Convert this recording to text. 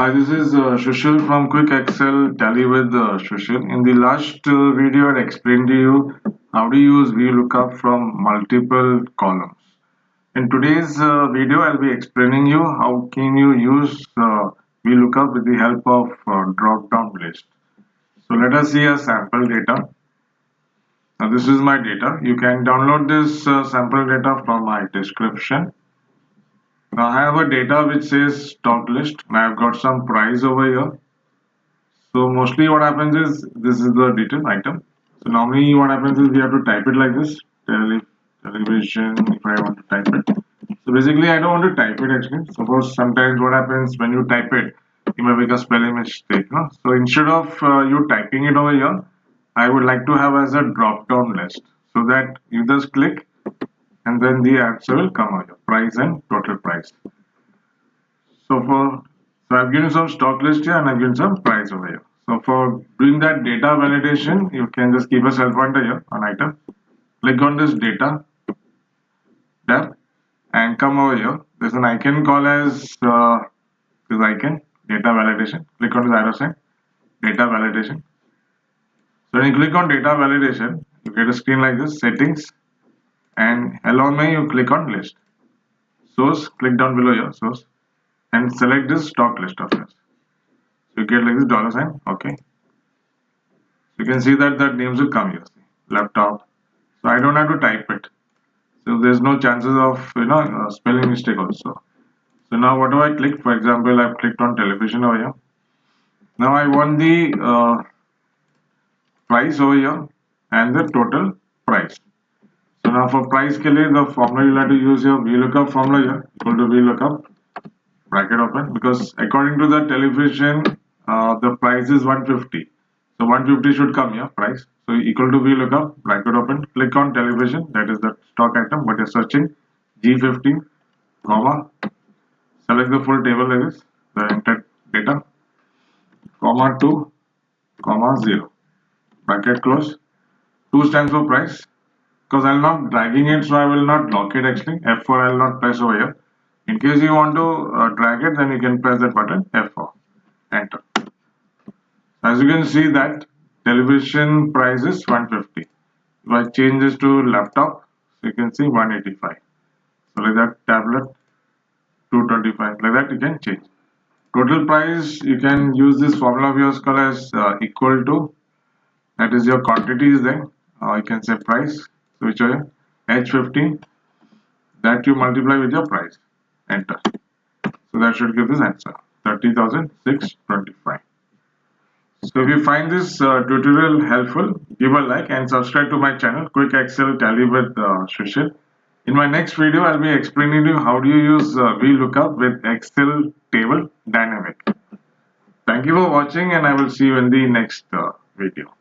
Hi, this is Shushil from Quick Excel Tally with Shushil. In the last video, I explained to you how to use Vlookup from multiple columns. In today's video, I'll be explaining you how can you use Vlookup with the help of Dropdown List. So let us see a sample data. Now this is my data. You can download this sample data from my description. Now I have a data which says stock list and I've got some price over here. So mostly what happens is this is the detail item. So normally what happens is we have to type it like this. Television if I want to type it. So basically I don't want to type it actually. Suppose sometimes what happens when you type it, you may make a spelling mistake. No? So instead of you typing it over here, I would like to have as a drop down list. So that you just click and then the answer will come over here. Price and total price. So I've given some stock list here and I've given some price over here. So for doing that data validation, you can just keep a cell pointer here on item. Click on this data tab and come over here. There's an icon called as this icon, data validation. Click on this arrow sign, data validation. So when you click on data validation, you get a screen like this, settings, and along me you click on list. Source, click down below here, source, and select this stock list of yours. So you get like this dollar sign, okay. So you can see that names will come here. Laptop. So I don't have to type it. So there's no chances of spelling mistake also. So now what do I click? For example, I've clicked on television over here. Now I want the price over here and the total price. So now for price ke liye, the formula you'll have to use your VLOOKUP formula here, equal to VLOOKUP, bracket open, because according to the television, the price is 150. So 150 should come here, price. So equal to VLOOKUP, bracket open, click on television, that is the stock item, what you're searching, G15, comma, select the full table like this, the entered data, comma 2, comma 0, bracket close, 2 stands for price, because I'm not dragging it, so I will not lock it actually, F4 I will not press over here. In case you want to drag it, then you can press that button, F4, enter. As you can see that television price is 150. If I change this to laptop, so you can see 185. So like that, tablet 225. Like that you can change. Total price, you can use this formula of yours called as equal to, that is your quantity is there. You can say price, so which are H15, that you multiply with your price. Enter. So that should give this answer, 30,625. So if you find this tutorial helpful, give a like and subscribe to my channel, Quick Excel Tally with Shushil. In my next video, I'll be explaining to you how do you use VLOOKUP with Excel table dynamic. Thank you for watching and I will see you in the next video.